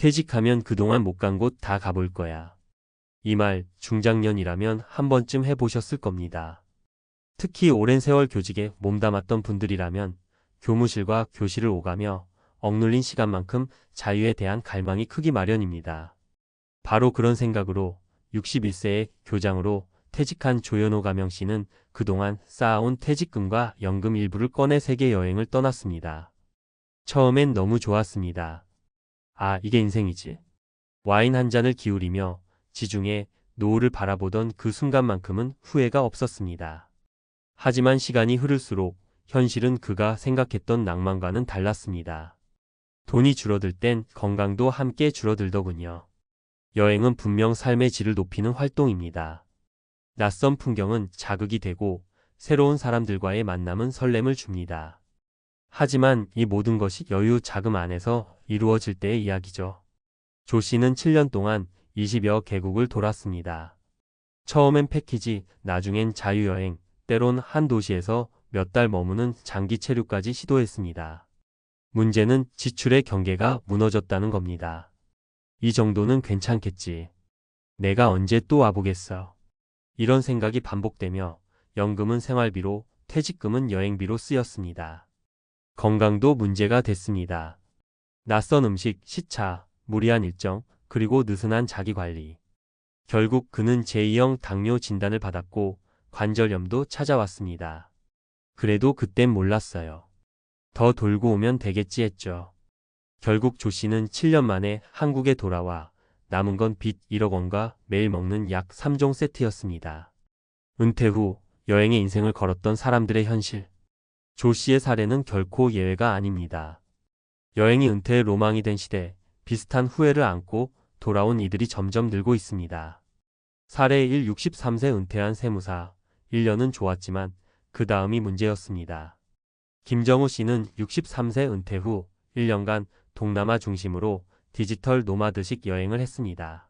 퇴직하면 그동안 못 간 곳 다 가볼 거야. 이 말 중장년이라면 한 번쯤 해보셨을 겁니다. 특히 오랜 세월 교직에 몸담았던 분들이라면 교무실과 교실을 오가며 억눌린 시간만큼 자유에 대한 갈망이 크기 마련입니다. 바로 그런 생각으로 61세의 교장으로 퇴직한 조현호 가명 씨는 그동안 쌓아온 퇴직금과 연금 일부를 꺼내 세계 여행을 떠났습니다. 처음엔 너무 좋았습니다. 아, 이게 인생이지. 와인 한 잔을 기울이며 지중해 노을을 바라보던 그 순간만큼은 후회가 없었습니다. 하지만 시간이 흐를수록 현실은 그가 생각했던 낭만과는 달랐습니다. 돈이 줄어들 땐 건강도 함께 줄어들더군요. 여행은 분명 삶의 질을 높이는 활동입니다. 낯선 풍경은 자극이 되고 새로운 사람들과의 만남은 설렘을 줍니다. 하지만 이 모든 것이 여유 자금 안에서 이루어질 때의 이야기죠. 조 씨는 7년 동안 20여 개국을 돌았습니다. 처음엔 패키지, 나중엔 자유여행, 때론 한 도시에서 몇 달 머무는 장기 체류까지 시도했습니다. 문제는 지출의 경계가 무너졌다는 겁니다. 이 정도는 괜찮겠지. 내가 언제 또 와보겠어. 이런 생각이 반복되며 연금은 생활비로, 퇴직금은 여행비로 쓰였습니다. 건강도 문제가 됐습니다. 낯선 음식, 시차, 무리한 일정, 그리고 느슨한 자기관리. 결국 그는 제2형 당뇨 진단을 받았고 관절염도 찾아왔습니다. 그래도 그땐 몰랐어요. 더 돌고 오면 되겠지 했죠. 결국 조 씨는 7년 만에 한국에 돌아와 남은 건 빚 1억 원과 매일 먹는 약 3종 세트였습니다. 은퇴 후 여행의 인생을 걸었던 사람들의 현실. 조 씨의 사례는 결코 예외가 아닙니다. 여행이 은퇴의 로망이 된 시대, 비슷한 후회를 안고 돌아온 이들이 점점 늘고 있습니다. 사례 1. 63세 은퇴한 세무사. 1년은 좋았지만 그 다음이 문제였습니다. 김정우 씨는 63세 은퇴 후 1년간 동남아 중심으로 디지털 노마드식 여행을 했습니다.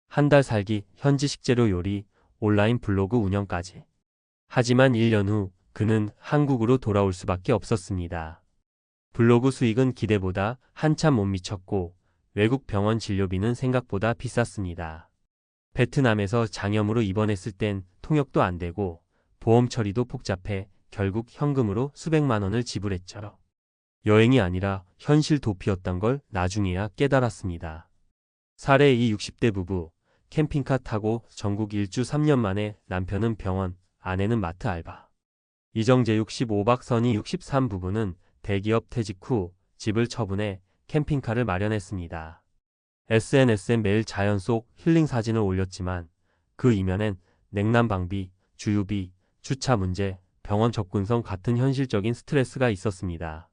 한 달 살기, 현지 식재료 요리, 온라인 블로그 운영까지. 하지만 1년 후 그는 한국으로 돌아올 수밖에 없었습니다. 블로그 수익은 기대보다 한참 못 미쳤고 외국 병원 진료비는 생각보다 비쌌습니다. 베트남에서 장염으로 입원했을 땐 통역도 안 되고 보험 처리도 복잡해 결국 현금으로 수백만 원을 지불했죠. 여행이 아니라 현실 도피였던 걸 나중에야 깨달았습니다. 사례 2. 60대 부부. 캠핑카 타고 전국 일주 3년 만에 남편은 병원, 아내는 마트 알바. 이정재육 15박 선희 63 부부는 대기업 퇴직 후 집을 처분해 캠핑카를 마련했습니다. SNS엔 매일 자연 속 힐링 사진을 올렸지만 그 이면엔 냉난방비, 주유비, 주차 문제, 병원 접근성 같은 현실적인 스트레스가 있었습니다.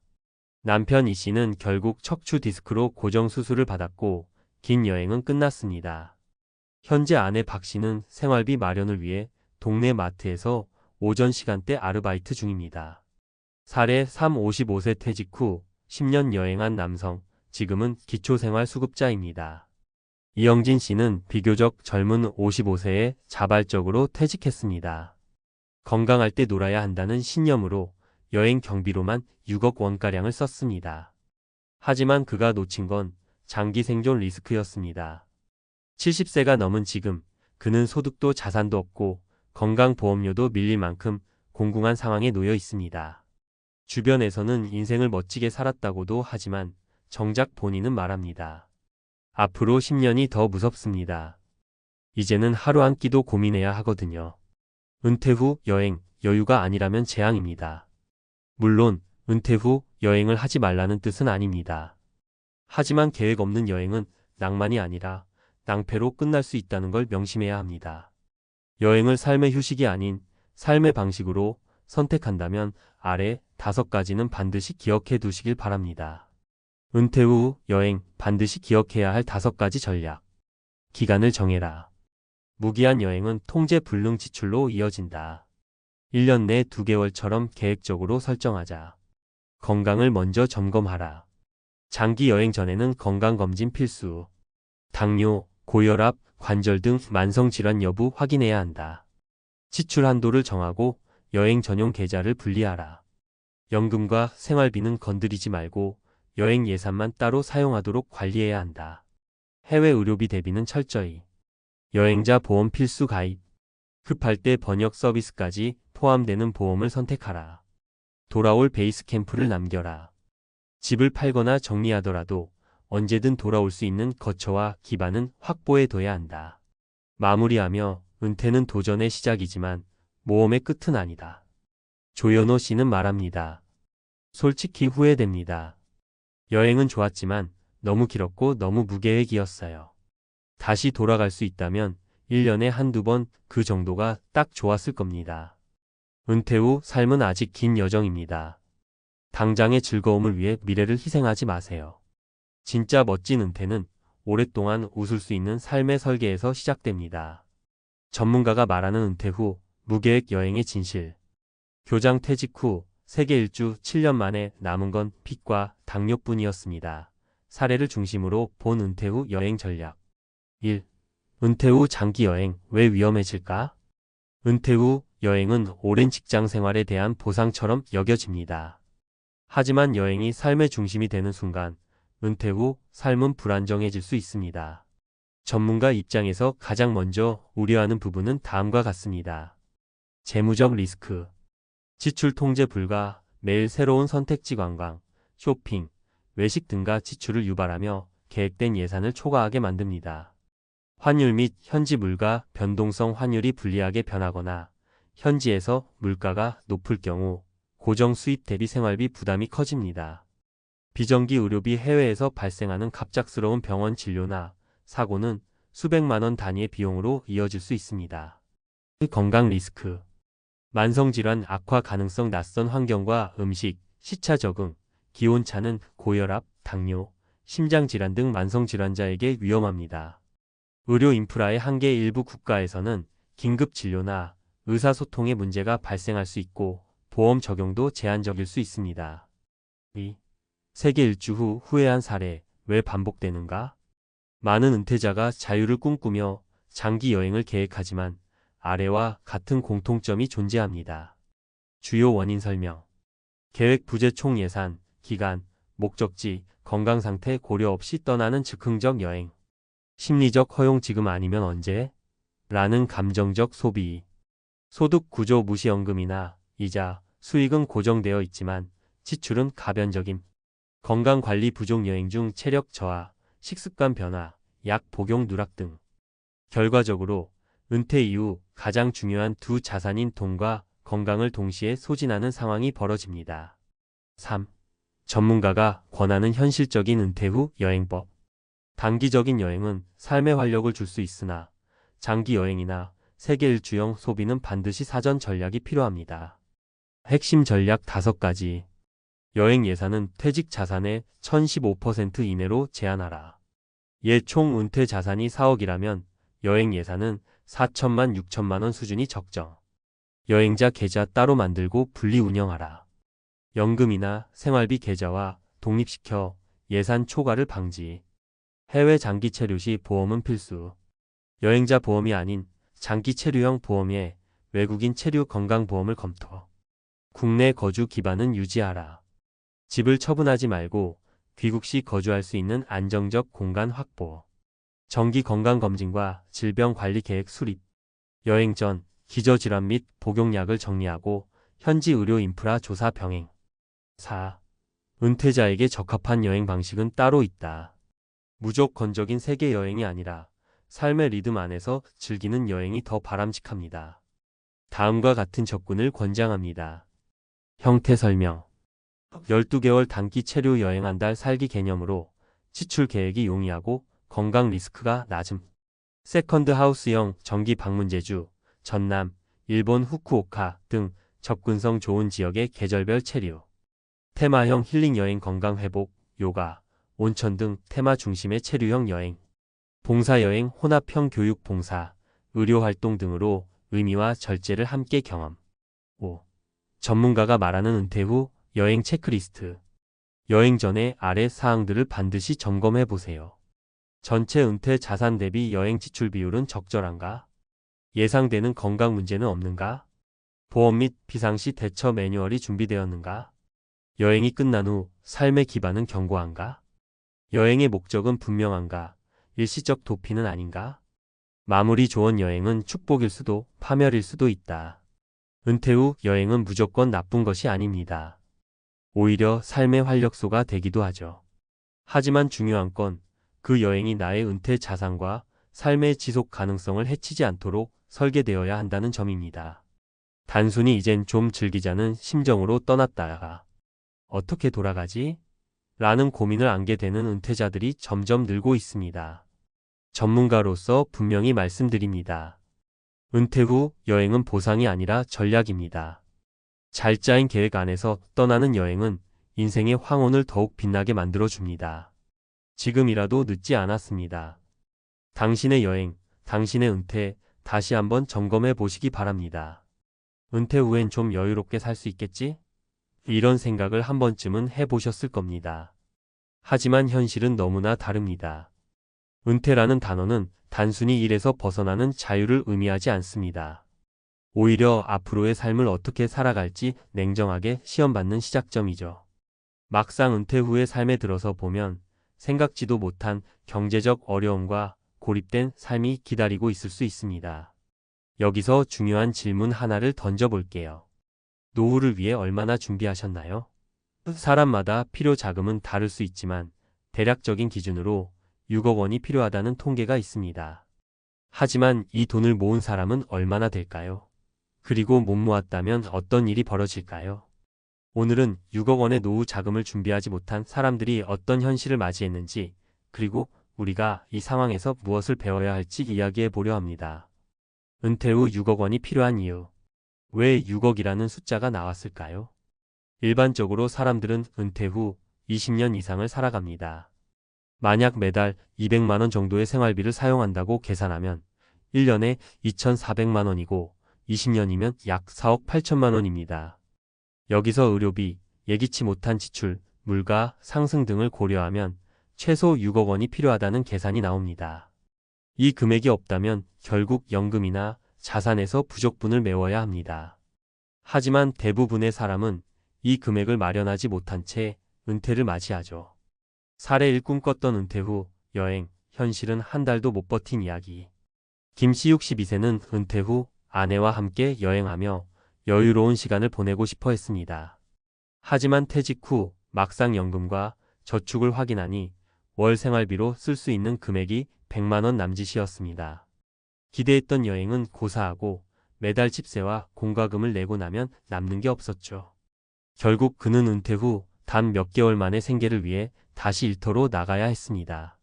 남편 이 씨는 결국 척추 디스크로 고정 수술을 받았고 긴 여행은 끝났습니다. 현재 아내 박 씨는 생활비 마련을 위해 동네 마트에서 오전 시간대 아르바이트 중입니다. 사례 3. 55세 퇴직 후 10년 여행한 남성, 지금은 기초생활수급자입니다. 이영진 씨는 비교적 젊은 55세에 자발적으로 퇴직했습니다. 건강할 때 놀아야 한다는 신념으로 여행 경비로만 6억 원가량을 썼습니다. 하지만 그가 놓친 건 장기 생존 리스크였습니다. 70세가 넘은 지금 그는 소득도 자산도 없고 건강보험료도 밀릴 만큼 공공한 상황에 놓여 있습니다. 주변에서는 인생을 멋지게 살았다고도 하지만 정작 본인은 말합니다. 앞으로 10년이 더 무섭습니다. 이제는 하루 한 끼도 고민해야 하거든요. 은퇴 후 여행, 여유가 아니라면 재앙입니다. 물론 은퇴 후 여행을 하지 말라는 뜻은 아닙니다. 하지만 계획 없는 여행은 낭만이 아니라 낭패로 끝날 수 있다는 걸 명심해야 합니다. 여행을 삶의 휴식이 아닌 삶의 방식으로 선택한다면 아래 5가지는 반드시 기억해 두시길 바랍니다. 은퇴 후 여행 반드시 기억해야 할 5가지 전략. 기간을 정해라. 무기한 여행은 통제 불능 지출로 이어진다. 1년 내 2개월처럼 계획적으로 설정하자. 건강을 먼저 점검하라. 장기 여행 전에는 건강검진 필수. 당뇨, 고혈압, 관절 등 만성질환 여부 확인해야 한다. 지출 한도를 정하고 여행 전용 계좌를 분리하라. 연금과 생활비는 건드리지 말고 여행 예산만 따로 사용하도록 관리해야 한다. 해외 의료비 대비는 철저히. 여행자 보험 필수 가입. 급할 때 번역 서비스까지 포함되는 보험을 선택하라. 돌아올 베이스 캠프를 남겨라. 집을 팔거나 정리하더라도 언제든 돌아올 수 있는 거처와 기반은 확보해둬야 한다. 마무리하며 은퇴는 도전의 시작이지만 모험의 끝은 아니다. 조현호 씨는 말합니다. 솔직히 후회됩니다. 여행은 좋았지만 너무 길었고 너무 무계획이었어요. 다시 돌아갈 수 있다면 1년에 한두 번 그 정도가 딱 좋았을 겁니다. 은퇴 후 삶은 아직 긴 여정입니다. 당장의 즐거움을 위해 미래를 희생하지 마세요. 진짜 멋진 은퇴는 오랫동안 웃을 수 있는 삶의 설계에서 시작됩니다. 전문가가 말하는 은퇴 후 무계획 여행의 진실. 교장 퇴직 후 세계 일주 7년 만에 남은 건 빚과 당뇨뿐이었습니다. 사례를 중심으로 본 은퇴 후 여행 전략. 1. 은퇴 후 장기 여행 왜 위험해질까? 은퇴 후 여행은 오랜 직장 생활에 대한 보상처럼 여겨집니다. 하지만 여행이 삶의 중심이 되는 순간 은퇴 후 삶은 불안정해질 수 있습니다. 전문가 입장에서 가장 먼저 우려하는 부분은 다음과 같습니다. 재무적 리스크. 지출 통제 불가, 매일 새로운 선택지 관광, 쇼핑, 외식 등과 지출을 유발하며 계획된 예산을 초과하게 만듭니다. 환율 및 현지 물가 변동성 환율이 불리하게 변하거나 현지에서 물가가 높을 경우 고정 수입 대비 생활비 부담이 커집니다. 비정기 의료비 해외에서 발생하는 갑작스러운 병원 진료나 사고는 수백만 원 단위의 비용으로 이어질 수 있습니다. 건강 리스크. 만성질환 악화 가능성 낯선 환경과 음식, 시차 적응, 기온차는 고혈압, 당뇨, 심장질환 등 만성질환자에게 위험합니다. 의료 인프라의 한계. 일부 국가에서는 긴급 진료나 의사소통의 문제가 발생할 수 있고 보험 적용도 제한적일 수 있습니다. 2. 세계 일주 후 후회한 사례. 왜 반복되는가? 많은 은퇴자가 자유를 꿈꾸며 장기 여행을 계획하지만 아래와 같은 공통점이 존재합니다. 주요 원인 설명. 계획 부재 총 예산, 기간, 목적지, 건강 상태 고려 없이 떠나는 즉흥적 여행. 심리적 허용 지금 아니면 언제? 라는 감정적 소비. 소득 구조 무시 연금이나 이자, 수익은 고정되어 있지만 지출은 가변적임. 건강관리 부족 여행 중 체력 저하, 식습관 변화, 약 복용 누락 등. 결과적으로 은퇴 이후 가장 중요한 두 자산인 돈과 건강을 동시에 소진하는 상황이 벌어집니다. 3. 전문가가 권하는 현실적인 은퇴 후 여행법. 단기적인 여행은 삶에 활력을 줄 수 있으나 장기 여행이나 세계 일주형 소비는 반드시 사전 전략이 필요합니다. 핵심 전략 5가지. 여행 예산은 퇴직 자산의 1015% 이내로 제한하라. 총 은퇴 자산이 4억이라면 여행 예산은 4천만 6천만 원 수준이 적정. 여행자 계좌 따로 만들고 분리 운영하라. 연금이나 생활비 계좌와 독립시켜 예산 초과를 방지. 해외 장기 체류 시 보험은 필수. 여행자 보험이 아닌 장기 체류형 보험에 외국인 체류 건강보험을 검토. 국내 거주 기반은 유지하라. 집을 처분하지 말고 귀국 시 거주할 수 있는 안정적 공간 확보. 정기 건강검진과 질병관리 계획 수립. 여행 전 기저질환 및 복용약을 정리하고 현지 의료 인프라 조사 병행. 4. 은퇴자에게 적합한 여행 방식은 따로 있다. 무조건적인 세계 여행이 아니라 삶의 리듬 안에서 즐기는 여행이 더 바람직합니다. 다음과 같은 접근을 권장합니다. 형태 설명. 12개월 단기 체류 여행 한 달 살기 개념으로 지출 계획이 용이하고 건강 리스크가 낮음. 세컨드 하우스형 정기 방문 제주, 전남, 일본 후쿠오카 등 접근성 좋은 지역의 계절별 체류. 테마형 힐링 여행 건강 회복, 요가, 온천 등 테마 중심의 체류형 여행. 봉사여행 혼합형 교육 봉사, 의료활동 등으로 의미와 절제를 함께 경험. 5. 전문가가 말하는 은퇴 후 여행 체크리스트. 여행 전에 아래 사항들을 반드시 점검해 보세요. 전체 은퇴 자산 대비 여행 지출 비율은 적절한가? 예상되는 건강 문제는 없는가? 보험 및 비상시 대처 매뉴얼이 준비되었는가? 여행이 끝난 후 삶의 기반은 견고한가? 여행의 목적은 분명한가? 일시적 도피는 아닌가? 마무리 좋은 여행은 축복일 수도 파멸일 수도 있다. 은퇴 후 여행은 무조건 나쁜 것이 아닙니다. 오히려 삶의 활력소가 되기도 하죠. 하지만 중요한 건 그 여행이 나의 은퇴 자산과 삶의 지속 가능성을 해치지 않도록 설계되어야 한다는 점입니다. 단순히 이젠 좀 즐기자는 심정으로 떠났다가 어떻게 돌아가지? 라는 고민을 안게 되는 은퇴자들이 점점 늘고 있습니다. 전문가로서 분명히 말씀드립니다. 은퇴 후 여행은 보상이 아니라 전략입니다. 잘 짜인 계획 안에서 떠나는 여행은 인생의 황혼을 더욱 빛나게 만들어줍니다. 지금이라도 늦지 않았습니다. 당신의 여행, 당신의 은퇴 다시 한번 점검해 보시기 바랍니다. 은퇴 후엔 좀 여유롭게 살 수 있겠지? 이런 생각을 한 번쯤은 해보셨을 겁니다. 하지만 현실은 너무나 다릅니다. 은퇴라는 단어는 단순히 일에서 벗어나는 자유를 의미하지 않습니다. 오히려 앞으로의 삶을 어떻게 살아갈지 냉정하게 시험받는 시작점이죠. 막상 은퇴 후의 삶에 들어서 보면 생각지도 못한 경제적 어려움과 고립된 삶이 기다리고 있을 수 있습니다. 여기서 중요한 질문 하나를 던져볼게요. 노후를 위해 얼마나 준비하셨나요? 사람마다 필요 자금은 다를 수 있지만 대략적인 기준으로 6억 원이 필요하다는 통계가 있습니다. 하지만 이 돈을 모은 사람은 얼마나 될까요? 그리고 못 모았다면 어떤 일이 벌어질까요? 오늘은 6억 원의 노후 자금을 준비하지 못한 사람들이 어떤 현실을 맞이했는지, 그리고 우리가 이 상황에서 무엇을 배워야 할지 이야기해 보려 합니다. 은퇴 후 6억 원이 필요한 이유. 왜 6억이라는 숫자가 나왔을까요? 일반적으로 사람들은 은퇴 후 20년 이상을 살아갑니다. 만약 매달 200만 원 정도의 생활비를 사용한다고 계산하면 1년에 2,400만 원이고 20년이면 약 4억 8천만 원입니다. 여기서 의료비, 예기치 못한 지출, 물가 상승 등을 고려하면 최소 6억 원이 필요하다는 계산이 나옵니다. 이 금액이 없다면 결국 연금이나 자산에서 부족분을 메워야 합니다. 하지만 대부분의 사람은 이 금액을 마련하지 못한 채 은퇴를 맞이하죠. 사례 1 꿈꿨던 은퇴 후 여행, 현실은 한 달도 못 버틴 이야기. 김씨 62세는 은퇴 후 아내와 함께 여행하며 여유로운 시간을 보내고 싶어 했습니다. 하지만 퇴직 후 막상 연금과 저축을 확인하니 월 생활비로 쓸 수 있는 금액이 100만 원 남짓이었습니다. 기대했던 여행은 고사하고 매달 집세와 공과금을 내고 나면 남는 게 없었죠. 결국 그는 은퇴 후 단 몇 개월 만에 생계를 위해 다시 일터로 나가야 했습니다.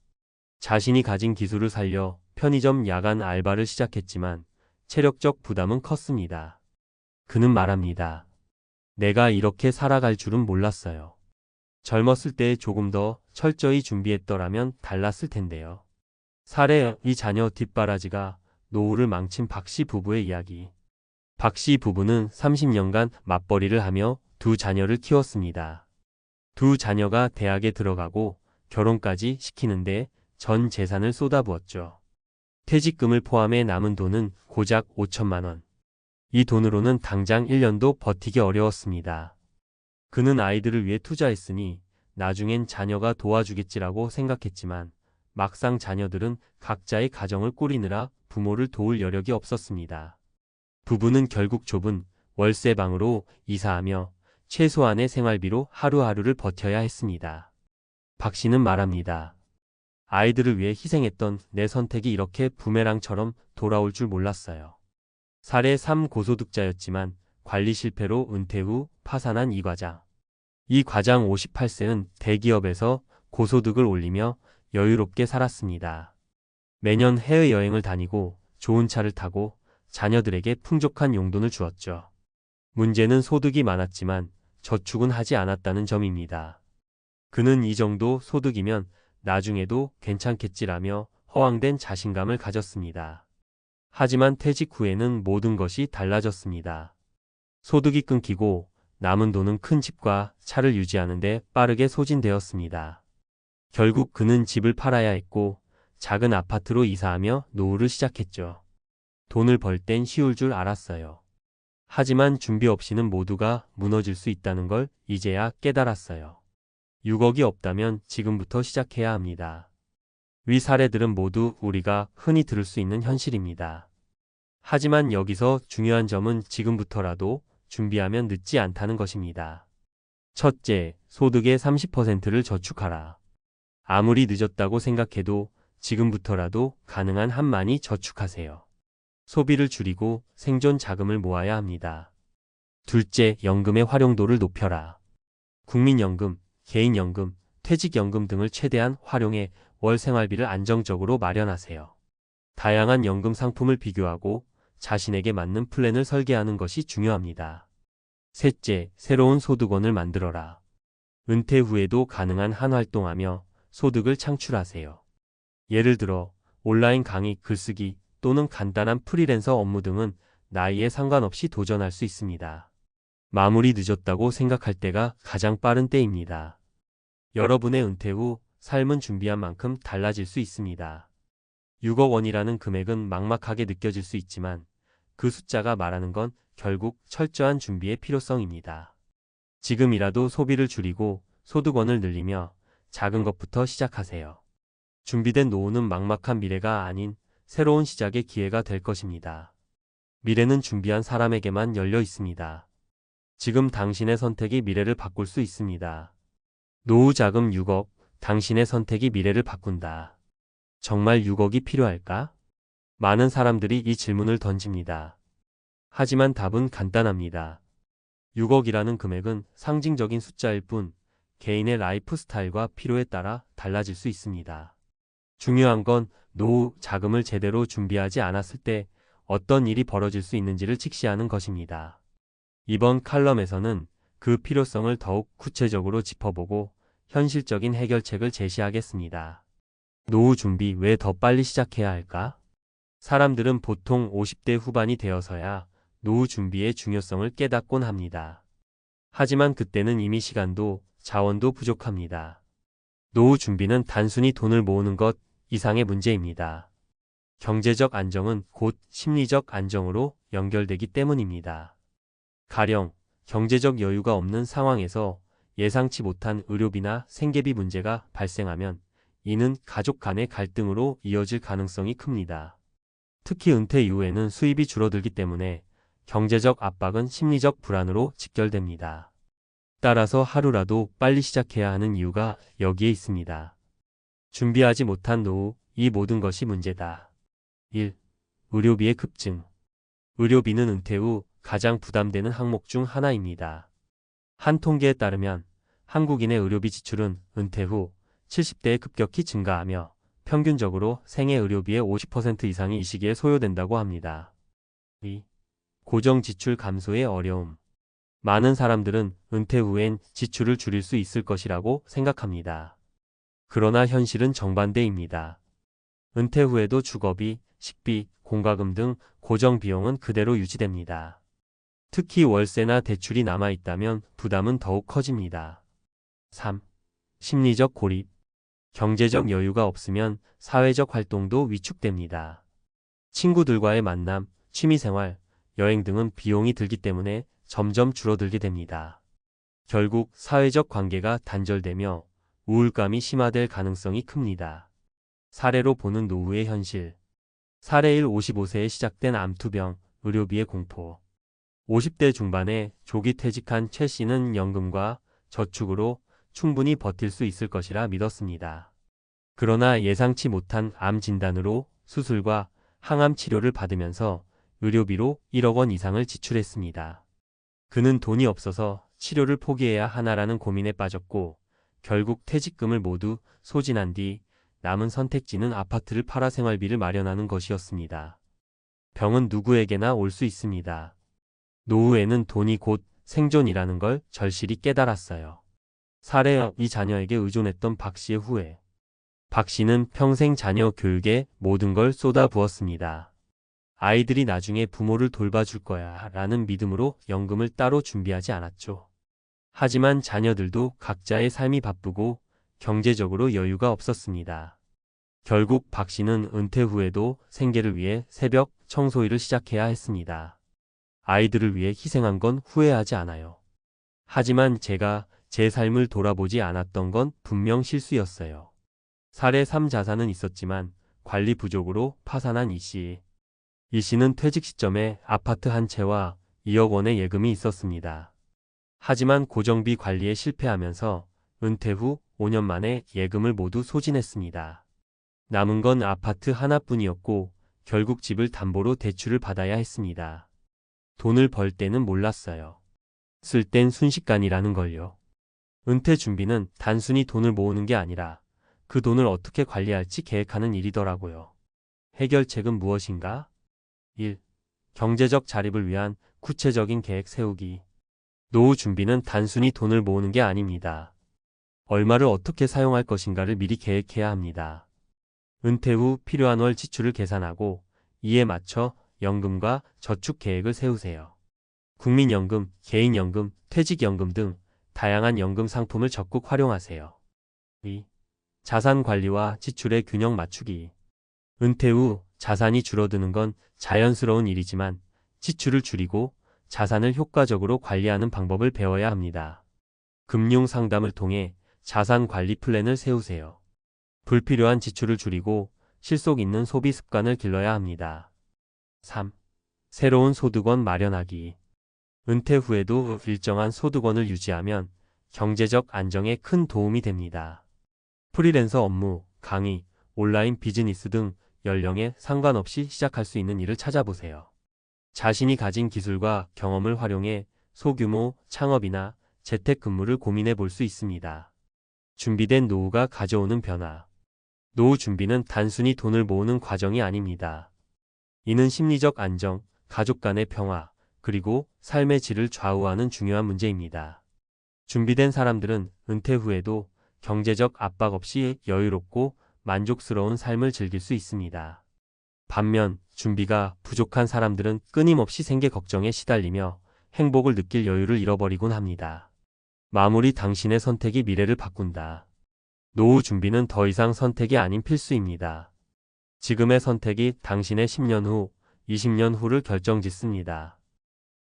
자신이 가진 기술을 살려 편의점 야간 알바를 시작했지만 체력적 부담은 컸습니다. 그는 말합니다. 내가 이렇게 살아갈 줄은 몰랐어요. 젊었을 때 조금 더 철저히 준비했더라면 달랐을 텐데요. 사례 이 자녀 뒷바라지가 노후를 망친 박씨 부부의 이야기. 박씨 부부는 30년간 맞벌이를 하며 두 자녀를 키웠습니다. 두 자녀가 대학에 들어가고 결혼까지 시키는데 전 재산을 쏟아부었죠. 퇴직금을 포함해 남은 돈은 고작 5천만 원. 이 돈으로는 당장 1년도 버티기 어려웠습니다. 그는 아이들을 위해 투자했으니 나중엔 자녀가 도와주겠지라고 생각했지만 막상 자녀들은 각자의 가정을 꾸리느라 부모를 도울 여력이 없었습니다. 부부는 결국 좁은 월세방으로 이사하며 최소한의 생활비로 하루하루를 버텨야 했습니다. 박 씨는 말합니다. 아이들을 위해 희생했던 내 선택이 이렇게 부메랑처럼 돌아올 줄 몰랐어요. 사례 3 고소득자였지만 관리 실패로 은퇴 후 파산한 이 과장. 이 과장 58세는 대기업에서 고소득을 올리며 여유롭게 살았습니다. 매년 해외여행을 다니고 좋은 차를 타고 자녀들에게 풍족한 용돈을 주었죠. 문제는 소득이 많았지만 저축은 하지 않았다는 점입니다. 그는 이 정도 소득이면 나중에도 괜찮겠지라며 허황된 자신감을 가졌습니다. 하지만 퇴직 후에는 모든 것이 달라졌습니다. 소득이 끊기고 남은 돈은 큰 집과 차를 유지하는데 빠르게 소진되었습니다. 결국 그는 집을 팔아야 했고 작은 아파트로 이사하며 노후를 시작했죠. 돈을 벌 땐 쉬울 줄 알았어요. 하지만 준비 없이는 모두가 무너질 수 있다는 걸 이제야 깨달았어요. 6억이 없다면 지금부터 시작해야 합니다. 위 사례들은 모두 우리가 흔히 들을 수 있는 현실입니다. 하지만 여기서 중요한 점은 지금부터라도 준비하면 늦지 않다는 것입니다. 첫째, 소득의 30%를 저축하라. 아무리 늦었다고 생각해도 지금부터라도 가능한 한 많이 저축하세요. 소비를 줄이고 생존 자금을 모아야 합니다. 둘째, 연금의 활용도를 높여라. 국민연금, 개인연금, 퇴직연금 등을 최대한 활용해 월 생활비를 안정적으로 마련하세요. 다양한 연금 상품을 비교하고 자신에게 맞는 플랜을 설계하는 것이 중요합니다. 셋째, 새로운 소득원을 만들어라. 은퇴 후에도 가능한 한 활동하며 소득을 창출하세요. 예를 들어 온라인 강의, 글쓰기 또는 간단한 프리랜서 업무 등은 나이에 상관없이 도전할 수 있습니다. 마무리 늦었다고 생각할 때가 가장 빠른 때입니다. 여러분의 은퇴 후 삶은 준비한 만큼 달라질 수 있습니다. 6억 원이라는 금액은 막막하게 느껴질 수 있지만 그 숫자가 말하는 건 결국 철저한 준비의 필요성입니다. 지금이라도 소비를 줄이고 소득원을 늘리며 작은 것부터 시작하세요. 준비된 노후는 막막한 미래가 아닌 새로운 시작의 기회가 될 것입니다. 미래는 준비한 사람에게만 열려 있습니다. 지금 당신의 선택이 미래를 바꿀 수 있습니다. 노후 자금 6억, 당신의 선택이 미래를 바꾼다. 정말 6억이 필요할까? 많은 사람들이 이 질문을 던집니다. 하지만 답은 간단합니다. 6억이라는 금액은 상징적인 숫자일 뿐 개인의 라이프 스타일과 필요에 따라 달라질 수 있습니다. 중요한 건 노후 자금을 제대로 준비하지 않았을 때 어떤 일이 벌어질 수 있는지를 직시하는 것입니다. 이번 칼럼에서는 그 필요성을 더욱 구체적으로 짚어보고 현실적인 해결책을 제시하겠습니다. 노후 준비 왜 더 빨리 시작해야 할까? 사람들은 보통 50대 후반이 되어서야 노후 준비의 중요성을 깨닫곤 합니다. 하지만 그때는 이미 시간도 자원도 부족합니다. 노후 준비는 단순히 돈을 모으는 것 이상의 문제입니다. 경제적 안정은 곧 심리적 안정으로 연결되기 때문입니다. 가령 경제적 여유가 없는 상황에서 예상치 못한 의료비나 생계비 문제가 발생하면 이는 가족 간의 갈등으로 이어질 가능성이 큽니다. 특히 은퇴 이후에는 수입이 줄어들기 때문에 경제적 압박은 심리적 불안으로 직결됩니다. 따라서 하루라도 빨리 시작해야 하는 이유가 여기에 있습니다. 준비하지 못한 노후, 이 모든 것이 문제다. 1. 의료비의 급증. 의료비는 은퇴 후 가장 부담되는 항목 중 하나입니다. 한 통계에 따르면 한국인의 의료비 지출은 은퇴 후 70대에 급격히 증가하며 평균적으로 생애 의료비의 50% 이상이 이 시기에 소요된다고 합니다. 2. 고정 지출 감소의 어려움. 많은 사람들은 은퇴 후엔 지출을 줄일 수 있을 것이라고 생각합니다. 그러나 현실은 정반대입니다. 은퇴 후에도 주거비, 식비, 공과금 등 고정 비용은 그대로 유지됩니다. 특히 월세나 대출이 남아있다면 부담은 더욱 커집니다. 3. 심리적 고립. 경제적 여유가 없으면 사회적 활동도 위축됩니다. 친구들과의 만남, 취미생활, 여행 등은 비용이 들기 때문에 점점 줄어들게 됩니다. 결국 사회적 관계가 단절되며 우울감이 심화될 가능성이 큽니다. 사례로 보는 노후의 현실. 사례 1. 55세에 시작된 암투병, 의료비의 공포. 50대 중반에 조기 퇴직한 최 씨는 연금과 저축으로 충분히 버틸 수 있을 것이라 믿었습니다. 그러나 예상치 못한 암 진단으로 수술과 항암 치료를 받으면서 의료비로 1억 원 이상을 지출했습니다. 그는 돈이 없어서 치료를 포기해야 하나라는 고민에 빠졌고 결국 퇴직금을 모두 소진한 뒤 남은 선택지는 아파트를 팔아 생활비를 마련하는 것이었습니다. 병은 누구에게나 올 수 있습니다. 노후에는 돈이 곧 생존이라는 걸 절실히 깨달았어요. 사례 2. 자녀에게 의존했던 박 씨의 후회. 박 씨는 평생 자녀 교육에 모든 걸 쏟아부었습니다. 아이들이 나중에 부모를 돌봐줄 거야 라는 믿음으로 연금을 따로 준비하지 않았죠. 하지만 자녀들도 각자의 삶이 바쁘고 경제적으로 여유가 없었습니다. 결국 박 씨는 은퇴 후에도 생계를 위해 새벽 청소일을 시작해야 했습니다. 아이들을 위해 희생한 건 후회하지 않아요. 하지만 제가 제 삶을 돌아보지 않았던 건 분명 실수였어요. 사례 3 자산은 있었지만 관리 부족으로 파산한 이 씨. 이 씨는 퇴직 시점에 아파트 한 채와 2억 원의 예금이 있었습니다. 하지만 고정비 관리에 실패하면서 은퇴 후 5년 만에 예금을 모두 소진했습니다. 남은 건 아파트 하나뿐이었고 결국 집을 담보로 대출을 받아야 했습니다. 돈을 벌 때는 몰랐어요. 쓸 땐 순식간이라는 걸요. 은퇴 준비는 단순히 돈을 모으는 게 아니라 그 돈을 어떻게 관리할지 계획하는 일이더라고요. 해결책은 무엇인가? 1. 경제적 자립을 위한 구체적인 계획 세우기. 노후 준비는 단순히 돈을 모으는 게 아닙니다. 얼마를 어떻게 사용할 것인가를 미리 계획해야 합니다. 은퇴 후 필요한 월 지출을 계산하고 이에 맞춰 연금과 저축 계획을 세우세요. 국민연금, 개인연금, 퇴직연금 등 다양한 연금 상품을 적극 활용하세요. 2. 자산 관리와 지출의 균형 맞추기. 은퇴 후 자산이 줄어드는 건 자연스러운 일이지만 지출을 줄이고 자산을 효과적으로 관리하는 방법을 배워야 합니다. 금융 상담을 통해 자산 관리 플랜을 세우세요. 불필요한 지출을 줄이고 실속 있는 소비 습관을 길러야 합니다. 3. 새로운 소득원 마련하기. 은퇴 후에도 일정한 소득원을 유지하면 경제적 안정에 큰 도움이 됩니다. 프리랜서 업무, 강의, 온라인 비즈니스 등 연령에 상관없이 시작할 수 있는 일을 찾아보세요. 자신이 가진 기술과 경험을 활용해 소규모 창업이나 재택근무를 고민해 볼 수 있습니다. 준비된 노후가 가져오는 변화. 노후 준비는 단순히 돈을 모으는 과정이 아닙니다. 이는 심리적 안정, 가족 간의 평화, 그리고 삶의 질을 좌우하는 중요한 문제입니다. 준비된 사람들은 은퇴 후에도 경제적 압박 없이 여유롭고 만족스러운 삶을 즐길 수 있습니다. 반면 준비가 부족한 사람들은 끊임없이 생계 걱정에 시달리며 행복을 느낄 여유를 잃어버리곤 합니다. 마무리. 당신의 선택이 미래를 바꾼다. 노후 준비는 더 이상 선택이 아닌 필수입니다. 지금의 선택이 당신의 10년 후, 20년 후를 결정짓습니다.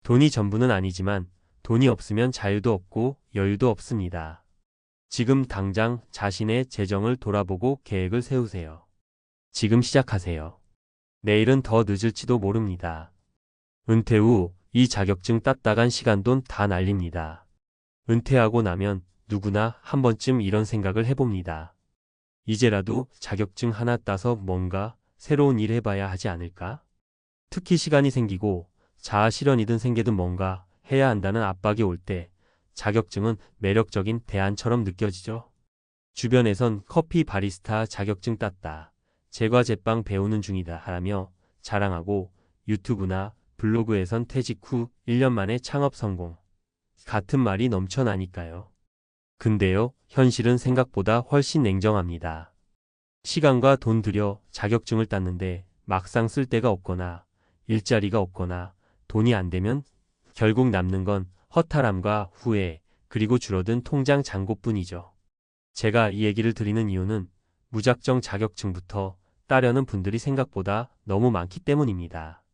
돈이 전부는 아니지만 돈이 없으면 자유도 없고 여유도 없습니다. 지금 당장 자신의 재정을 돌아보고 계획을 세우세요. 지금 시작하세요. 내일은 더 늦을지도 모릅니다. 은퇴 후 이 자격증 땄다간 시간 돈 다 날립니다. 은퇴하고 나면 누구나 한 번쯤 이런 생각을 해봅니다. 이제라도 자격증 하나 따서 뭔가 새로운 일 해봐야 하지 않을까? 특히 시간이 생기고 자아 실현이든 생계든 뭔가 해야 한다는 압박이 올 때 자격증은 매력적인 대안처럼 느껴지죠. 주변에선 커피 바리스타 자격증 땄다, 제과 제빵 배우는 중이다 하라며 자랑하고 유튜브나 블로그에선 퇴직 후 1년 만에 창업 성공 같은 말이 넘쳐나니까요. 근데요, 현실은 생각보다 훨씬 냉정합니다. 시간과 돈 들여 자격증을 땄는데 막상 쓸 데가 없거나 일자리가 없거나 돈이 안 되면 결국 남는 건 허탈함과 후회, 그리고 줄어든 통장 잔고뿐이죠. 제가 이 얘기를 드리는 이유는 무작정 자격증부터 따려는 분들이 생각보다 너무 많기 때문입니다.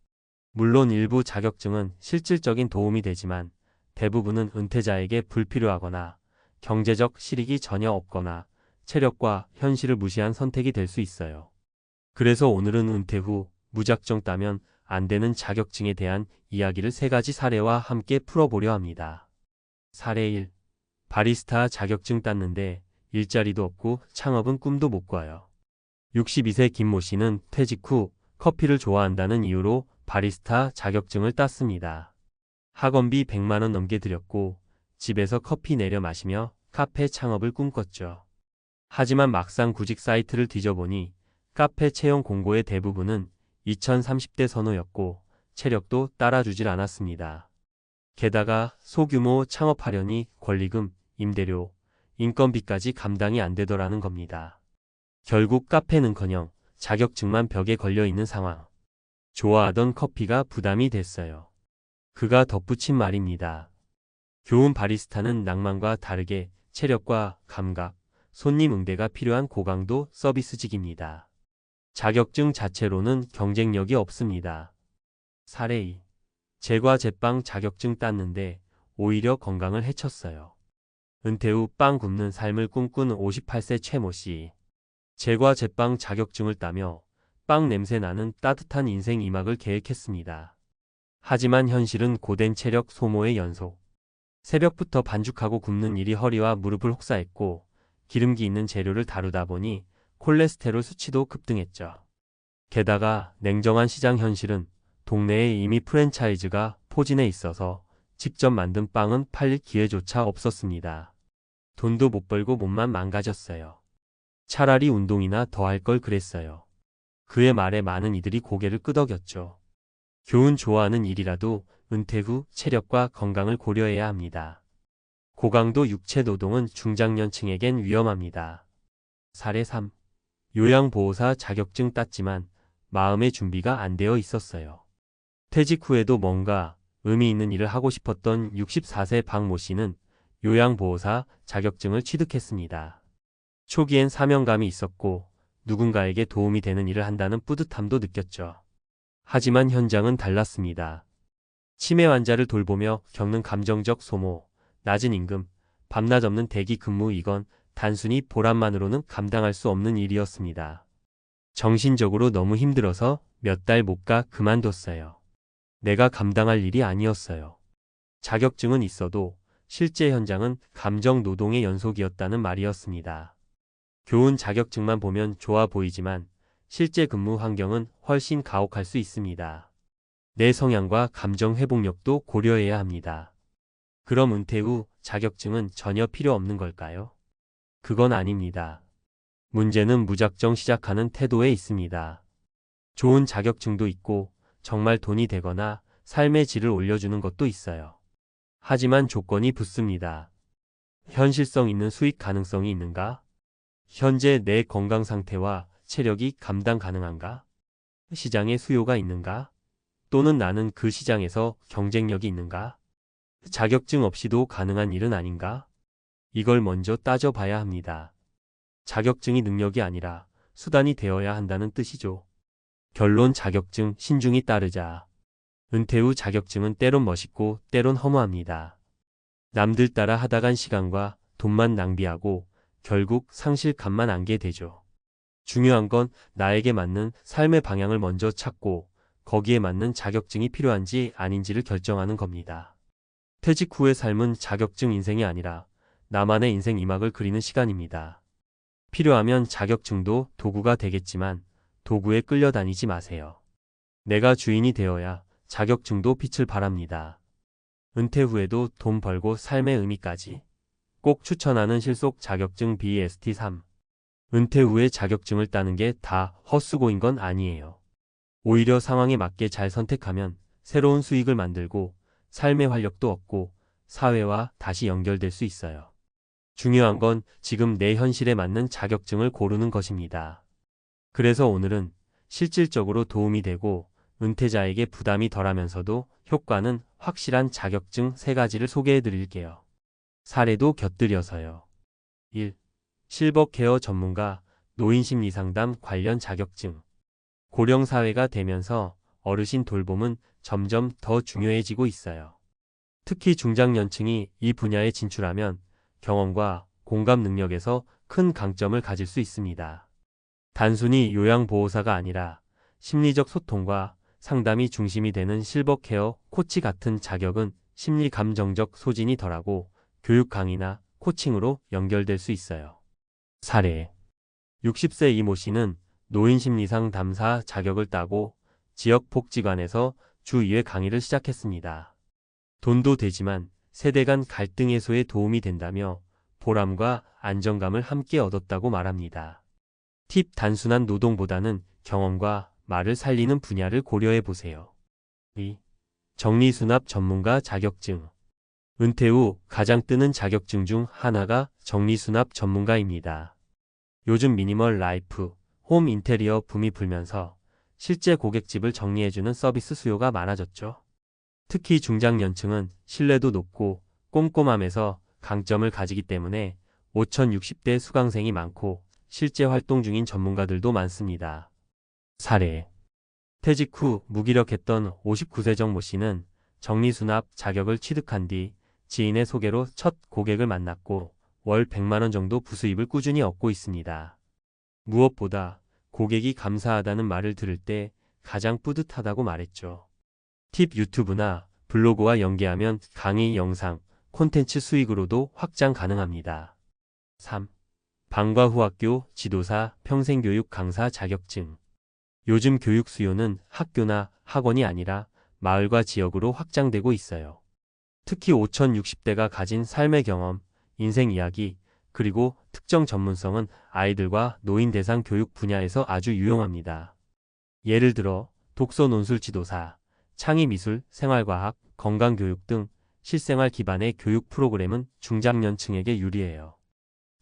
물론 일부 자격증은 실질적인 도움이 되지만 대부분은 은퇴자에게 불필요하거나 경제적 실익이 전혀 없거나 체력과 현실을 무시한 선택이 될 수 있어요. 그래서 오늘은 은퇴 후 무작정 따면 안 되는 자격증에 대한 이야기를 3가지 사례와 함께 풀어보려 합니다. 사례 1. 바리스타 자격증 땄는데 일자리도 없고 창업은 꿈도 못 꿔요. 62세 김모 씨는 퇴직 후 커피를 좋아한다는 이유로 바리스타 자격증을 땄습니다. 학원비 100만 원 넘게 들였고 집에서 커피 내려 마시며 카페 창업을 꿈꿨죠. 하지만 막상 구직 사이트를 뒤져보니 카페 채용 공고의 대부분은 2030대 선호였고 체력도 따라주질 않았습니다. 게다가 소규모 창업하려니 권리금, 임대료, 인건비까지 감당이 안 되더라는 겁니다. 결국 카페는커녕 자격증만 벽에 걸려있는 상황. 좋아하던 커피가 부담이 됐어요. 그가 덧붙인 말입니다. 교훈 바리스타는 낭만과 다르게 체력과 감각, 손님 응대가 필요한 고강도 서비스직입니다. 자격증 자체로는 경쟁력이 없습니다. 사례 2. 제과 제빵 자격증 땄는데 오히려 건강을 해쳤어요. 은퇴 후 빵 굽는 삶을 꿈꾼 58세 최모 씨. 제과 제빵 자격증을 따며 빵 냄새 나는 따뜻한 인생 2막을 계획했습니다. 하지만 현실은 고된 체력 소모의 연속. 새벽부터 반죽하고 굽는 일이 허리와 무릎을 혹사했고 기름기 있는 재료를 다루다 보니 콜레스테롤 수치도 급등했죠. 게다가 냉정한 시장 현실은 동네에 이미 프랜차이즈가 포진해 있어서 직접 만든 빵은 팔릴 기회조차 없었습니다. 돈도 못 벌고 몸만 망가졌어요. 차라리 운동이나 더 할 걸 그랬어요. 그의 말에 많은 이들이 고개를 끄덕였죠. 교훈 좋아하는 일이라도 은퇴 후 체력과 건강을 고려해야 합니다. 고강도 육체 노동은 중장년층에겐 위험합니다. 사례 3. 요양보호사 자격증 땄지만 마음의 준비가 안 되어 있었어요. 퇴직 후에도 뭔가 의미 있는 일을 하고 싶었던 64세 박모 씨는 요양보호사 자격증을 취득했습니다. 초기엔 사명감이 있었고 누군가에게 도움이 되는 일을 한다는 뿌듯함도 느꼈죠. 하지만 현장은 달랐습니다. 치매 환자를 돌보며 겪는 감정적 소모, 낮은 임금, 밤낮 없는 대기 근무 이건 단순히 보람만으로는 감당할 수 없는 일이었습니다. 정신적으로 너무 힘들어서 몇 달 못 가 그만뒀어요. 내가 감당할 일이 아니었어요. 자격증은 있어도 실제 현장은 감정 노동의 연속이었다는 말이었습니다. 교훈 자격증만 보면 좋아 보이지만 실제 근무 환경은 훨씬 가혹할 수 있습니다. 내 성향과 감정 회복력도 고려해야 합니다. 그럼 은퇴 후 자격증은 전혀 필요 없는 걸까요? 그건 아닙니다. 문제는 무작정 시작하는 태도에 있습니다. 좋은 자격증도 있고 정말 돈이 되거나 삶의 질을 올려주는 것도 있어요. 하지만 조건이 붙습니다. 현실성 있는 수익 가능성이 있는가? 현재 내 건강 상태와 체력이 감당 가능한가? 시장에 수요가 있는가? 또는 나는 그 시장에서 경쟁력이 있는가? 자격증 없이도 가능한 일은 아닌가? 이걸 먼저 따져봐야 합니다. 자격증이 능력이 아니라 수단이 되어야 한다는 뜻이죠. 결론 자격증 신중히 따르자. 은퇴 후 자격증은 때론 멋있고 때론 허무합니다. 남들 따라 하다간 시간과 돈만 낭비하고 결국 상실감만 안게 되죠. 중요한 건 나에게 맞는 삶의 방향을 먼저 찾고 거기에 맞는 자격증이 필요한지 아닌지를 결정하는 겁니다. 퇴직 후의 삶은 자격증 인생이 아니라 나만의 인생 2막을 그리는 시간입니다. 필요하면 자격증도 도구가 되겠지만 도구에 끌려다니지 마세요. 내가 주인이 되어야 자격증도 빛을 발합니다. 은퇴 후에도 돈 벌고 삶의 의미까지. 꼭 추천하는 실속 자격증 BST3. 은퇴 후에 자격증을 따는 게 다 헛수고인 건 아니에요. 오히려 상황에 맞게 잘 선택하면 새로운 수익을 만들고 삶의 활력도 얻고 사회와 다시 연결될 수 있어요. 중요한 건 지금 내 현실에 맞는 자격증을 고르는 것입니다. 그래서 오늘은 실질적으로 도움이 되고 은퇴자에게 부담이 덜하면서도 효과는 확실한 자격증 3가지를 소개해 드릴게요. 사례도 곁들여서요. 1. 실버 케어 전문가, 노인심리상담 관련 자격증. 고령사회가 되면서 어르신 돌봄은 점점 더 중요해지고 있어요. 특히 중장년층이 이 분야에 진출하면 경험과 공감 능력에서 큰 강점을 가질 수 있습니다. 단순히 요양보호사가 아니라 심리적 소통과 상담이 중심이 되는 실버케어 코치 같은 자격은 심리 감정적 소진이 덜하고 교육 강의나 코칭으로 연결될 수 있어요. 사례 60세 이모 씨는 노인심리상담사 자격을 따고 지역복지관에서 주 2회 강의를 시작했습니다. 돈도 되지만 세대 간 갈등 해소에 도움이 된다며 보람과 안정감을 함께 얻었다고 말합니다. 팁 단순한 노동보다는 경험과 말을 살리는 분야를 고려해 보세요. 2. 정리수납 전문가 자격증. 은퇴 후 가장 뜨는 자격증 중 하나가 정리수납 전문가입니다. 요즘 미니멀 라이프, 홈 인테리어 붐이 불면서 실제 고객집을 정리해주는 서비스 수요가 많아졌죠. 특히 중장년층은 신뢰도 높고 꼼꼼함에서 강점을 가지기 때문에 5060대 수강생이 많고 실제 활동 중인 전문가들도 많습니다. 사례. 퇴직 후 무기력했던 59세 정모 씨는 정리수납 자격을 취득한 뒤 지인의 소개로 첫 고객을 만났고 월 100만 원 정도 부수입을 꾸준히 얻고 있습니다. 무엇보다 고객이 감사하다는 말을 들을 때 가장 뿌듯하다고 말했죠. 팁 유튜브나 블로그와 연계하면 강의 영상, 콘텐츠 수익으로도 확장 가능합니다. 3. 방과 후 학교 지도사 평생교육 강사 자격증. 요즘 교육 수요는 학교나 학원이 아니라 마을과 지역으로 확장되고 있어요. 특히 5060대가 가진 삶의 경험, 인생 이야기, 그리고 특정 전문성은 아이들과 노인 대상 교육 분야에서 아주 유용합니다. 예를 들어 독서 논술 지도사, 창의 미술, 생활과학, 건강교육 등 실생활 기반의 교육 프로그램은 중장년층에게 유리해요.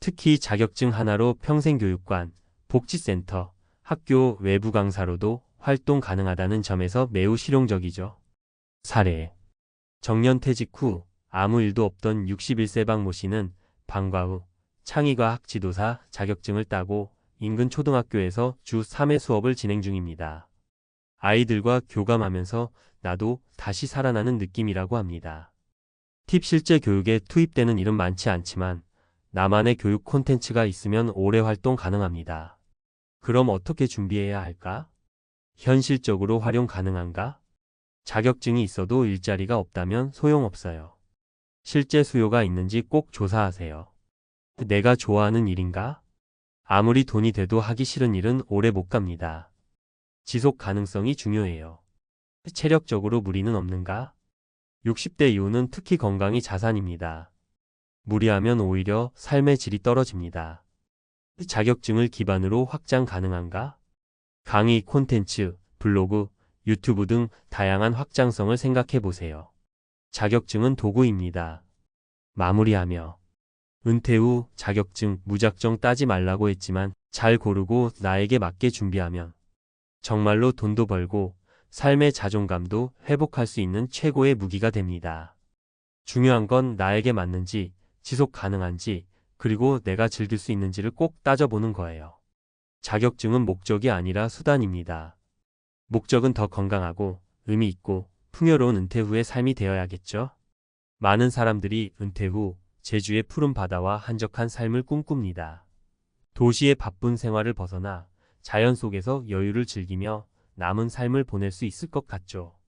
특히 자격증 하나로 평생교육관, 복지센터, 학교 외부 강사로도 활동 가능하다는 점에서 매우 실용적이죠. 사례. 정년퇴직 후 아무 일도 없던 61세 박모 씨는 방과 후 창의과학 지도사 자격증을 따고 인근 초등학교에서 주 3회 수업을 진행 중입니다. 아이들과 교감하면서 나도 다시 살아나는 느낌이라고 합니다. 팁 실제 교육에 투입되는 일은 많지 않지만 나만의 교육 콘텐츠가 있으면 오래 활동 가능합니다. 그럼 어떻게 준비해야 할까? 현실적으로 활용 가능한가? 자격증이 있어도 일자리가 없다면 소용없어요. 실제 수요가 있는지 꼭 조사하세요. 내가 좋아하는 일인가? 아무리 돈이 돼도 하기 싫은 일은 오래 못 갑니다. 지속 가능성이 중요해요. 체력적으로 무리는 없는가? 60대 이후는 특히 건강이 자산입니다. 무리하면 오히려 삶의 질이 떨어집니다. 자격증을 기반으로 확장 가능한가? 강의, 콘텐츠, 블로그, 유튜브 등 다양한 확장성을 생각해 보세요. 자격증은 도구입니다. 마무리하며 은퇴 후 자격증 무작정 따지 말라고 했지만 잘 고르고 나에게 맞게 준비하면 정말로 돈도 벌고 삶의 자존감도 회복할 수 있는 최고의 무기가 됩니다. 중요한 건 나에게 맞는지, 지속 가능한지, 그리고 내가 즐길 수 있는지를 꼭 따져보는 거예요. 자격증은 목적이 아니라 수단입니다. 목적은 더 건강하고 의미 있고 풍요로운 은퇴 후의 삶이 되어야겠죠? 많은 사람들이 은퇴 후 제주의 푸른 바다와 한적한 삶을 꿈꿉니다. 도시의 바쁜 생활을 벗어나 자연 속에서 여유를 즐기며 남은 삶을 보낼 수 있을 것 같죠.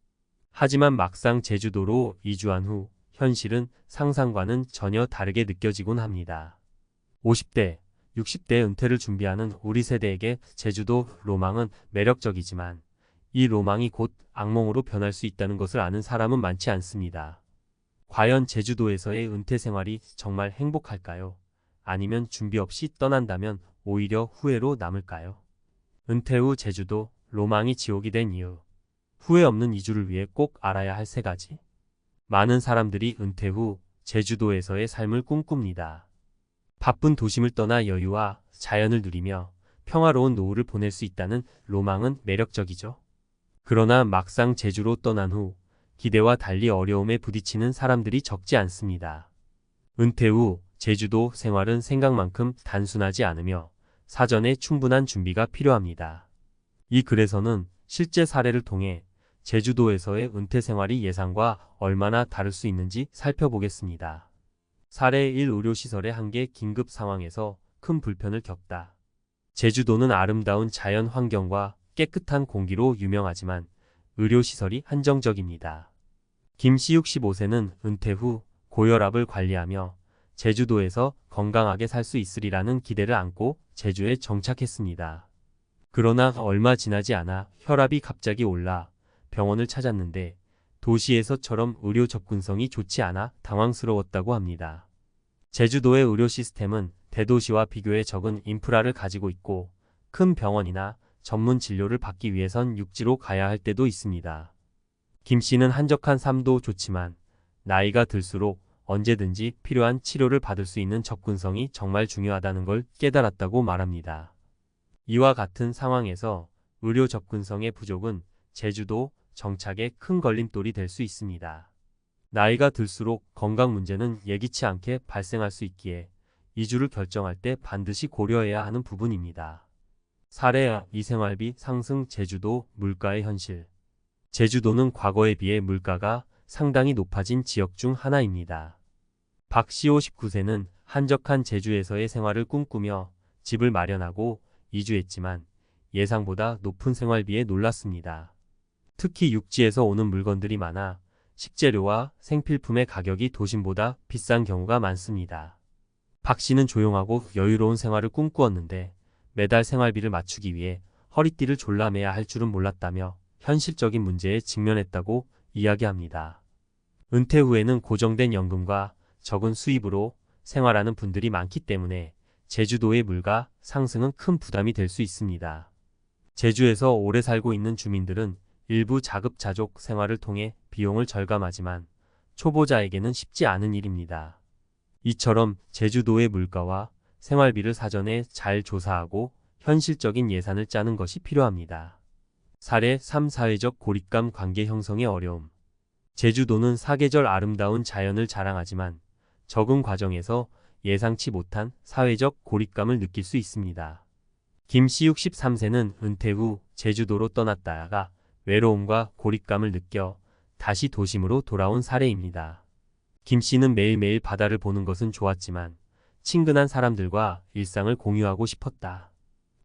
하지만 막상 제주도로 이주한 후 현실은 상상과는 전혀 다르게 느껴지곤 합니다. 50대, 60대 은퇴를 준비하는 우리 세대에게 제주도 로망은 매력적이지만 이 로망이 곧 악몽으로 변할 수 있다는 것을 아는 사람은 많지 않습니다. 과연 제주도에서의 은퇴 생활이 정말 행복할까요? 아니면 준비 없이 떠난다면 오히려 후회로 남을까요? 은퇴 후 제주도, 로망이 지옥이 된 이유. 후회 없는 이주를 위해 꼭 알아야 할 3가지. 많은 사람들이 은퇴 후 제주도에서의 삶을 꿈꿉니다. 바쁜 도심을 떠나 여유와 자연을 누리며 평화로운 노후를 보낼 수 있다는 로망은 매력적이죠. 그러나 막상 제주로 떠난 후 기대와 달리 어려움에 부딪히는 사람들이 적지 않습니다. 은퇴 후 제주도 생활은 생각만큼 단순하지 않으며 사전에 충분한 준비가 필요합니다. 이 글에서는 실제 사례를 통해 제주도에서의 은퇴 생활이 예상과 얼마나 다를 수 있는지 살펴보겠습니다. 사례 1. 의료시설의 한계. 긴급 상황에서 큰 불편을 겪다. 제주도는 아름다운 자연 환경과 깨끗한 공기로 유명하지만 의료시설이 한정적입니다. 김씨 65세는 은퇴 후 고혈압을 관리하며 제주도에서 건강하게 살 수 있으리라는 기대를 안고 제주에 정착했습니다. 그러나 얼마 지나지 않아 혈압이 갑자기 올라 병원을 찾았는데 도시에서처럼 의료 접근성이 좋지 않아 당황스러웠다고 합니다. 제주도의 의료 시스템은 대도시와 비교해 적은 인프라를 가지고 있고 큰 병원이나 전문 진료를 받기 위해선 육지로 가야 할 때도 있습니다. 김 씨는 한적한 삶도 좋지만 나이가 들수록 언제든지 필요한 치료를 받을 수 있는 접근성이 정말 중요하다는 걸 깨달았다고 말합니다. 이와 같은 상황에서 의료 접근성의 부족은 제주도 정착에 큰 걸림돌이 될 수 있습니다. 나이가 들수록 건강 문제는 예기치 않게 발생할 수 있기에 이주를 결정할 때 반드시 고려해야 하는 부분입니다. 사례 2. 생활비 상승. 제주도 물가의 현실. 제주도는 과거에 비해 물가가 상당히 높아진 지역 중 하나입니다. 박씨 59세는 한적한 제주에서의 생활을 꿈꾸며 집을 마련하고 이주했지만 예상보다 높은 생활비에 놀랐습니다. 특히 육지에서 오는 물건들이 많아 식재료와 생필품의 가격이 도심보다 비싼 경우가 많습니다. 박 씨는 조용하고 여유로운 생활을 꿈꾸었는데 매달 생활비를 맞추기 위해 허리띠를 졸라매야 할 줄은 몰랐다며 현실적인 문제에 직면했다고 이야기합니다. 은퇴 후에는 고정된 연금과 적은 수입으로 생활하는 분들이 많기 때문에 제주도의 물가 상승은 큰 부담이 될 수 있습니다. 제주에서 오래 살고 있는 주민들은 일부 자급자족 생활을 통해 비용을 절감하지만 초보자에게는 쉽지 않은 일입니다. 이처럼 제주도의 물가와 생활비를 사전에 잘 조사하고 현실적인 예산을 짜는 것이 필요합니다. 사례 3. 사회적 고립감 관계 형성의 어려움. 제주도는 사계절 아름다운 자연을 자랑하지만 적응 과정에서 예상치 못한 사회적 고립감을 느낄 수 있습니다. 김씨 63세는 은퇴 후 제주도로 떠났다가 외로움과 고립감을 느껴 다시 도심으로 돌아온 사례입니다. 김씨는 매일매일 바다를 보는 것은 좋았지만 친근한 사람들과 일상을 공유하고 싶었다.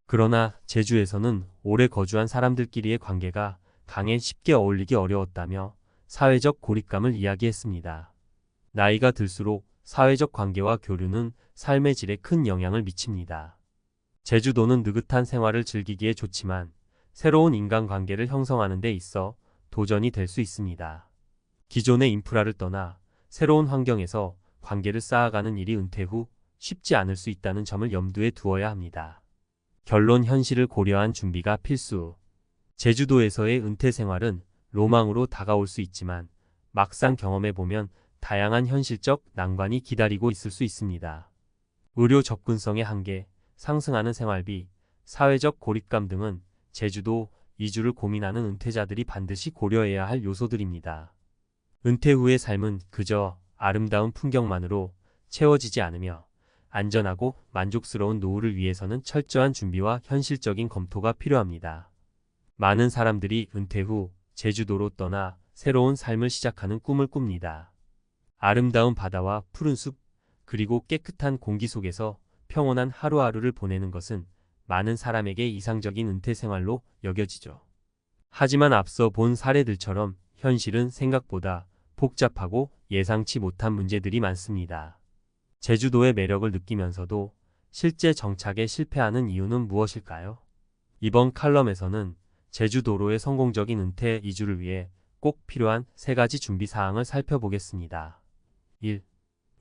그러나 제주에서는 오래 거주한 사람들끼리의 관계가 강에 쉽게 어울리기 어려웠다며 사회적 고립감을 이야기했습니다. 나이가 들수록 사회적 관계와 교류는 삶의 질에 큰 영향을 미칩니다. 제주도는 느긋한 생활을 즐기기에 좋지만 새로운 인간관계를 형성하는 데 있어 도전이 될 수 있습니다. 기존의 인프라를 떠나 새로운 환경에서 관계를 쌓아가는 일이 은퇴 후 쉽지 않을 수 있다는 점을 염두에 두어야 합니다. 결론 현실을 고려한 준비가 필수. 제주도에서의 은퇴 생활은 로망으로 다가올 수 있지만 막상 경험해보면 다양한 현실적 난관이 기다리고 있을 수 있습니다. 의료 접근성의 한계, 상승하는 생활비, 사회적 고립감 등은 제주도 이주를 고민하는 은퇴자들이 반드시 고려해야 할 요소들입니다. 은퇴 후의 삶은 그저 아름다운 풍경만으로 채워지지 않으며 안전하고 만족스러운 노후를 위해서는 철저한 준비와 현실적인 검토가 필요합니다. 많은 사람들이 은퇴 후 제주도로 떠나 새로운 삶을 시작하는 꿈을 꿉니다. 아름다운 바다와 푸른 숲, 그리고 깨끗한 공기 속에서 평온한 하루하루를 보내는 것은 많은 사람에게 이상적인 은퇴 생활로 여겨지죠. 하지만 앞서 본 사례들처럼 현실은 생각보다 복잡하고 예상치 못한 문제들이 많습니다. 제주도의 매력을 느끼면서도 실제 정착에 실패하는 이유는 무엇일까요? 이번 칼럼에서는 제주도로의 성공적인 은퇴 이주를 위해 꼭 필요한 3가지 준비 사항을 살펴보겠습니다. 1.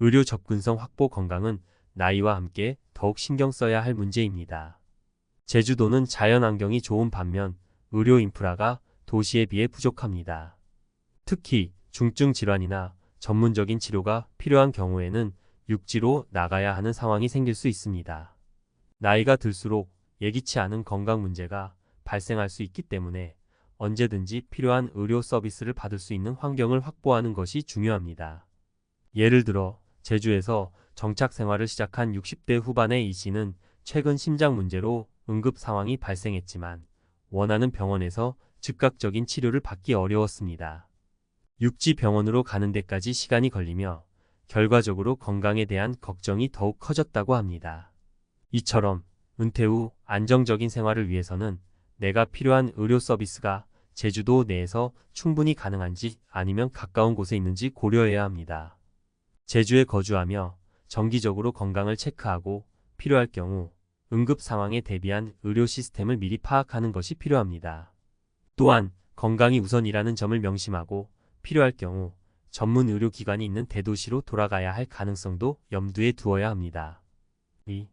의료 접근성 확보. 건강은 나이와 함께 더욱 신경 써야 할 문제입니다. 제주도는 자연환경이 좋은 반면 의료 인프라가 도시에 비해 부족합니다. 특히 중증 질환이나 전문적인 치료가 필요한 경우에는 육지로 나가야 하는 상황이 생길 수 있습니다. 나이가 들수록 예기치 않은 건강 문제가 발생할 수 있기 때문에 언제든지 필요한 의료 서비스를 받을 수 있는 환경을 확보하는 것이 중요합니다. 예를 들어 제주에서 정착 생활을 시작한 60대 후반의 이 씨는 최근 심장 문제로 응급 상황이 발생했지만 원하는 병원에서 즉각적인 치료를 받기 어려웠습니다. 육지 병원으로 가는 데까지 시간이 걸리며 결과적으로 건강에 대한 걱정이 더욱 커졌다고 합니다. 이처럼 은퇴 후 안정적인 생활을 위해서는 내가 필요한 의료 서비스가 제주도 내에서 충분히 가능한지 아니면 가까운 곳에 있는지 고려해야 합니다. 제주에 거주하며 정기적으로 건강을 체크하고 필요할 경우 응급 상황에 대비한 의료 시스템을 미리 파악하는 것이 필요합니다. 또한 건강이 우선이라는 점을 명심하고 필요할 경우 전문 의료기관이 있는 대도시로 돌아가야 할 가능성도 염두에 두어야 합니다. 2.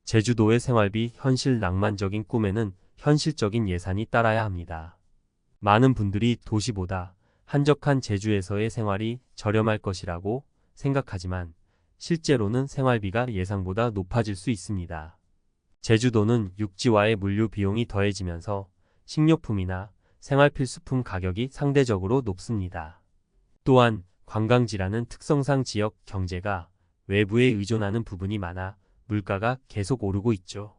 제주도의 생활비. 현실. 낭만적인 꿈에는 현실적인 예산이 따라야 합니다. 많은 분들이 도시보다 한적한 제주에서의 생활이 저렴할 것이라고 생각하지만 실제로는 생활비가 예상보다 높아질 수 있습니다. 제주도는 육지와의 물류 비용이 더해지면서 식료품이나 생활필수품 가격이 상대적으로 높습니다. 또한 관광지라는 특성상 지역 경제가 외부에 의존하는 부분이 많아 물가가 계속 오르고 있죠.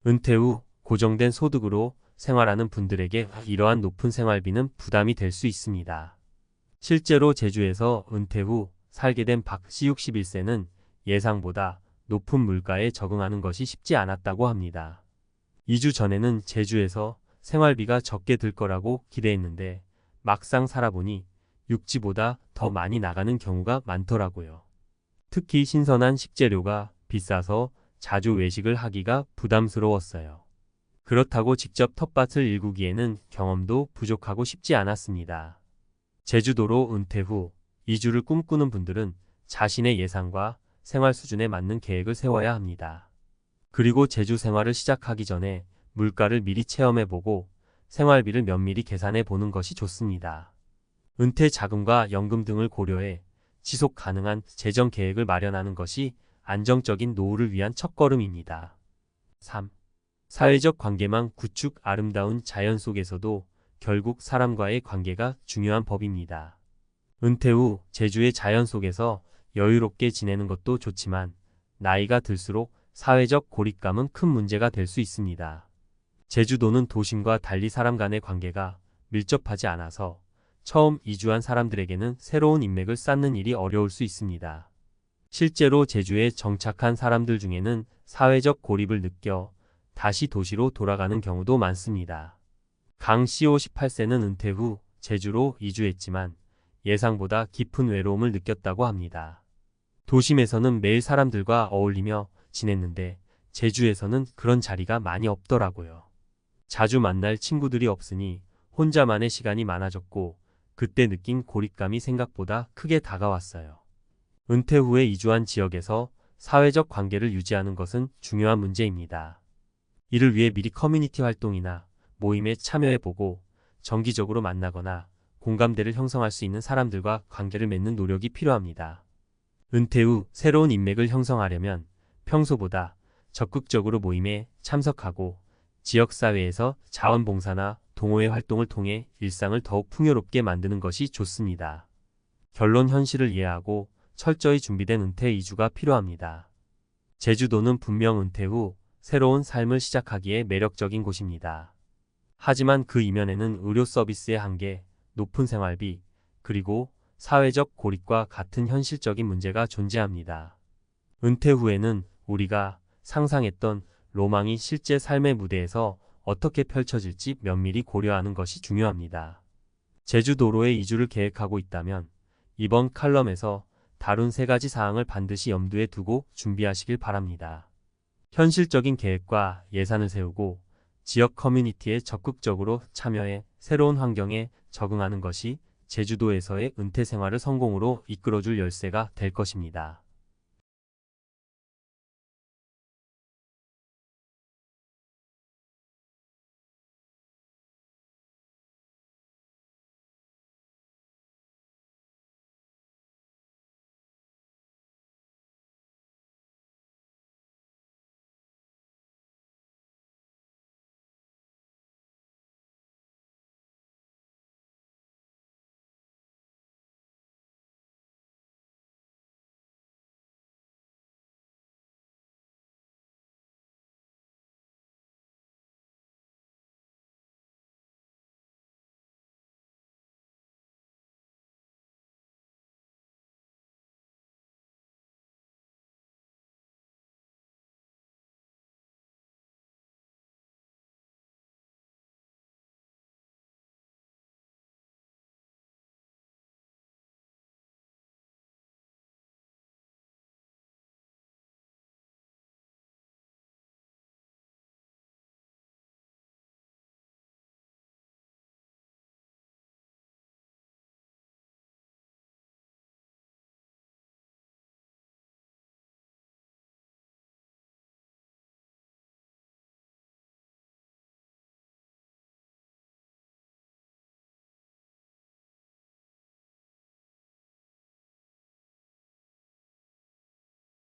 은퇴 후 고정된 소득으로 생활하는 분들에게 이러한 높은 생활비는 부담이 될 수 있습니다. 실제로 제주에서 은퇴 후 살게 된 박 씨 61세는 예상보다 높은 물가에 적응하는 것이 쉽지 않았다고 합니다. 2주 전에는 제주에서 생활비가 적게 들 거라고 기대했는데 막상 살아보니 육지보다 더 많이 나가는 경우가 많더라고요. 특히 신선한 식재료가 비싸서 자주 외식을 하기가 부담스러웠어요. 그렇다고 직접 텃밭을 일구기에는 경험도 부족하고 쉽지 않았습니다. 제주도로 은퇴 후 이주를 꿈꾸는 분들은 자신의 예산과 생활 수준에 맞는 계획을 세워야 합니다. 그리고 제주 생활을 시작하기 전에 물가를 미리 체험해보고 생활비를 면밀히 계산해보는 것이 좋습니다. 은퇴 자금과 연금 등을 고려해 지속 가능한 재정 계획을 마련하는 것이 안정적인 노후를 위한 첫걸음입니다. 3. 사회적 관계망 구축. 아름다운 자연 속에서도 결국 사람과의 관계가 중요한 법입니다. 은퇴 후 제주의 자연 속에서 여유롭게 지내는 것도 좋지만 나이가 들수록 사회적 고립감은 큰 문제가 될 수 있습니다. 제주도는 도심과 달리 사람 간의 관계가 밀접하지 않아서 처음 이주한 사람들에게는 새로운 인맥을 쌓는 일이 어려울 수 있습니다. 실제로 제주에 정착한 사람들 중에는 사회적 고립을 느껴 다시 도시로 돌아가는 경우도 많습니다. 강 CO 18세는 은퇴 후 제주로 이주했지만 예상보다 깊은 외로움을 느꼈다고 합니다. 도심에서는 매일 사람들과 어울리며 지냈는데 제주에서는 그런 자리가 많이 없더라고요. 자주 만날 친구들이 없으니 혼자만의 시간이 많아졌고 그때 느낀 고립감이 생각보다 크게 다가왔어요. 은퇴 후에 이주한 지역에서 사회적 관계를 유지하는 것은 중요한 문제입니다. 이를 위해 미리 커뮤니티 활동이나 모임에 참여해보고 정기적으로 만나거나 공감대를 형성할 수 있는 사람들과 관계를 맺는 노력이 필요합니다. 은퇴 후 새로운 인맥을 형성하려면 평소보다 적극적으로 모임에 참석하고 지역사회에서 자원봉사나 동호회 활동을 통해 일상을 더욱 풍요롭게 만드는 것이 좋습니다. 결론. 현실을 이해하고 철저히 준비된 은퇴 이주가 필요합니다. 제주도는 분명 은퇴 후 새로운 삶을 시작하기에 매력적인 곳입니다. 하지만 그 이면에는 의료 서비스의 한계, 높은 생활비, 그리고 사회적 고립과 같은 현실적인 문제가 존재합니다. 은퇴 후에는 우리가 상상했던 로망이 실제 삶의 무대에서 어떻게 펼쳐질지 면밀히 고려하는 것이 중요합니다. 제주도로에 이주를 계획하고 있다면 이번 칼럼에서 다룬 3가지 사항을 반드시 염두에 두고 준비하시길 바랍니다. 현실적인 계획과 예산을 세우고 지역 커뮤니티에 적극적으로 참여해 새로운 환경에 적응하는 것이 제주도에서의 은퇴 생활을 성공으로 이끌어줄 열쇠가 될 것입니다.